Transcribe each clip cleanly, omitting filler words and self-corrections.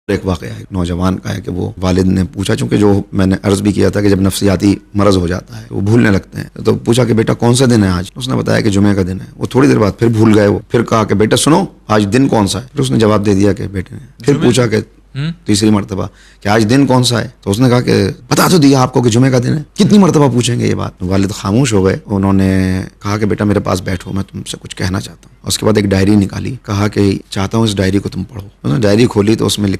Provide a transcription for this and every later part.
ایک واقعہ ہے نوجوان کا ہے کہ وہ والد نے پوچھا، چونکہ جو میں نے عرض بھی کیا تھا کہ جب نفسیاتی مرض ہو جاتا ہے وہ بھولنے لگتے ہیں، تو پوچھا کہ بیٹا کون سا دن ہے آج؟ اس نے بتایا کہ جمعے کا دن ہے۔ وہ تھوڑی دیر بعد پھر بھول گئے، وہ پھر کہا کہ بیٹا سنو آج دن کون سا ہے؟ پھر اس نے جواب دے دیا کہ بیٹے نے پھر پوچھا کہ تیسری مرتبہ کہ آج دن کون سا ہے؟ تو اس نے کہا کہ بتا تو دیا آپ کو کہ جمعے کا دن ہے، کتنی مرتبہ پوچھیں گے یہ بات؟ والد خاموش ہو گئے۔ انہوں نے کہا کہ بیٹا میرے پاس بیٹھو، میں تم سے کچھ کہنا چاہتا ہوں۔ اس کے بعد ایک ڈائری نکالی، کہا کہ چاہتا ہوں اس ڈائری کو تم پڑھو۔ انہوں نے ڈائری کھولی تو اس میں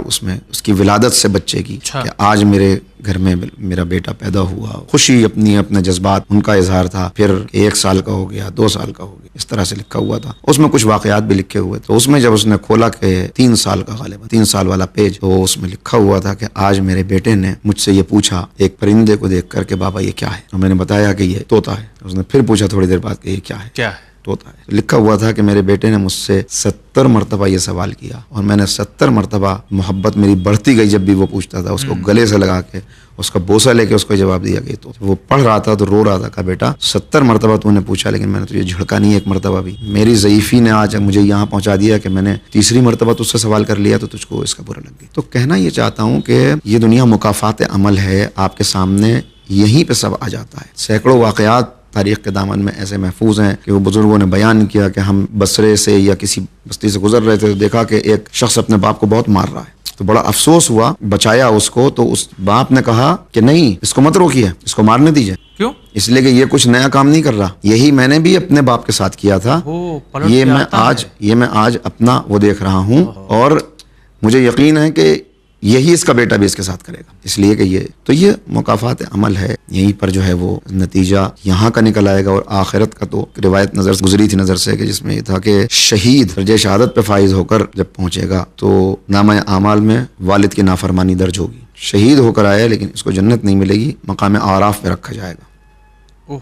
اس میں اس کی ولادت سے بچے کی کہ آج میرے گھر میں میرا بیٹا پیدا ہوا، خوشی اپنے جذبات ان کا اظہار تھا، پھر 1 سال کا ہو گیا، 2 سال کا ہو گیا، اس طرح سے لکھا ہوا تھا۔ اس میں کچھ واقعات بھی لکھے ہوئے، تو اس میں جب اس نے کھولا کہ 3 سال کا، غالباً 3 سال والا پیج، تو اس میں لکھا ہوا تھا کہ آج میرے بیٹے نے مجھ سے یہ پوچھا ایک پرندے کو دیکھ کر کہ بابا یہ کیا ہے؟ تو میں نے بتایا کہ یہ طوطا ہے۔ اس نے پھر پوچھا تھوڑی دیر بعد کہ یہ کیا ہے؟ طوطا ہے۔ لکھا ہوا تھا کہ میرے بیٹے نے مجھ سے 70 مرتبہ یہ سوال کیا، اور میں نے 70 مرتبہ محبت میری بڑھتی گئی، جب بھی وہ پوچھتا تھا اس کو گلے سے لگا کے اس کا بوسہ لے کے اس کو جواب دیا کہ تو وہ پڑھ رہا تھا تو رو رہا تھا کہ بیٹا 70 مرتبہ تو نے پوچھا لیکن میں نے تجھے جھڑکا نہیں ایک مرتبہ بھی۔ میری ضعیفی نے آج مجھے یہاں پہنچا دیا کہ میں نے تیسری مرتبہ تجھ سے سوال کر لیا تو تجھ کو اس کا برا لگ گیا۔ تو کہنا یہ چاہتا ہوں کہ یہ دنیا مکافات عمل ہے، آپ کے سامنے یہیں پہ سب آ جاتا ہے۔ سینکڑوں واقعات تاریخ کے دامن میں ایسے محفوظ ہیں کہ وہ بزرگوں نے بیان کیا کہ ہم بصرے سے یا کسی بستی سے گزر رہے تھے تو دیکھا کہ ایک شخص اپنے باپ کو بہت مار رہا ہے، تو بڑا افسوس ہوا، بچایا اس کو، تو اس باپ نے کہا کہ نہیں اس کو مت روکیے، اس کو مارنے دیجیے۔ کیوں؟ اس لیے کہ یہ کچھ نیا کام نہیں کر رہا، یہی میں نے بھی اپنے باپ کے ساتھ کیا تھا، یہ میں آج اپنا وہ دیکھ رہا ہوں، اور مجھے یقین ہے کہ یہی اس کا بیٹا بھی اس کے ساتھ کرے گا۔ اس لیے کہ یہ مکافات عمل ہے، یہیں پر جو ہے وہ نتیجہ یہاں کا نکل آئے گا۔ اور آخرت کا تو روایت نظر گزری تھی نظر سے کہ جس میں یہ تھا کہ شہید درجہ شہادت پہ فائز ہو کر جب پہنچے گا تو نامہ اعمال میں والد کی نافرمانی درج ہوگی۔ شہید ہو کر آیا لیکن اس کو جنت نہیں ملے گی، مقام اعراف پہ رکھا جائے گا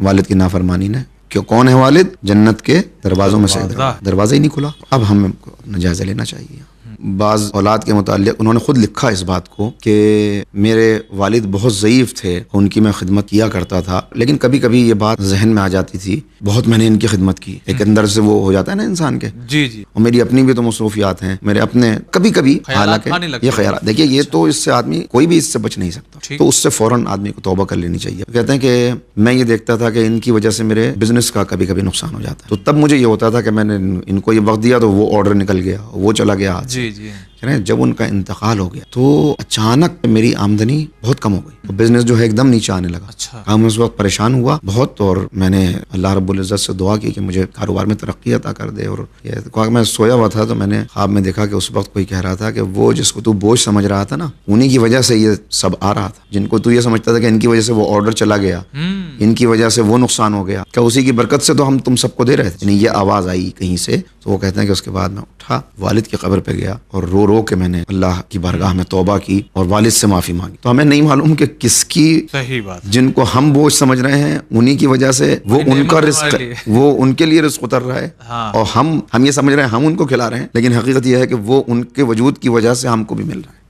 والد کی نافرمانی نے۔ کون ہے والد؟ جنت کے دروازوں میں سے دروازہ ہی نہیں کھلا۔ اب ہمیں اپنا جائزہ لینا چاہیے۔ بعض اولاد کے متعلق انہوں نے خود لکھا اس بات کو کہ میرے والد بہت ضعیف تھے، ان کی میں خدمت کیا کرتا تھا، لیکن کبھی کبھی یہ بات ذہن میں آ جاتی تھی بہت میں نے ان کی خدمت کی، ایک اندر سے وہ ہو جاتا ہے نا انسان کے، اور میری اپنی بھی تو مصروفیات ہیں، میرے اپنے کبھی کبھی حالانکہ یہ خیالات، دیکھیے یہ تو اس سے آدمی کوئی بھی اس سے بچ نہیں سکتا، تو اس سے فوراً آدمی کو توبہ کر لینی چاہیے۔ کہتے ہیں کہ میں یہ دیکھتا تھا کہ ان کی وجہ سے میرے بزنس کا کبھی کبھی نقصان ہو جاتا ہے، تو تب مجھے یہ ہوتا تھا کہ میں نے ان کو یہ وقت دیا تو وہ آرڈر نکل گیا، وہ چلا گیا۔ جب ان کا انتقال ہو گیا تو اچانک میری آمدنی بہت کم ہو گئی، بزنس جو ہے ایک دم نیچے آنے لگا۔ میں اس وقت پریشان ہوا بہت، اور میں نے اللہ رب العزت سے دعا کی کہ مجھے کاروبار میں ترقی عطا کر دے۔ اور میں سویا ہوا تھا تو میں نے خواب میں دیکھا کہ اس وقت کوئی کہہ رہا تھا کہ وہ جس کو تو بوجھ سمجھ رہا تھا نا، انہی کی وجہ سے یہ سب آ رہا تھا، جن کو تو یہ سمجھتا تھا کہ ان کی وجہ سے وہ آرڈر چلا گیا، ان کی وجہ سے وہ نقصان ہو گیا، کیا اسی کی برکت سے تو ہم تم سب کو دے رہے تھے؟ یہ آواز آئی کہیں سے، تو وہ کہتے ہیں کہ اس کے بعد میں اٹھا، والد کی قبر پہ گیا اور رو رو کے میں نے اللہ کی بارگاہ میں توبہ کی اور والد سے معافی مانگی۔ تو ہمیں نہیں معلوم کہ کس کی، صحیح بات، جن کو ہم بوجھ سمجھ رہے ہیں انہی کی وجہ سے وہ ان کا رزق، وہ ان کے لیے رزق اتر رہا ہے، اور ہم یہ سمجھ رہے ہیں ہم ان کو کھلا رہے ہیں، لیکن حقیقت یہ ہے کہ وہ ان کے وجود کی وجہ سے ہم کو بھی مل رہا ہے۔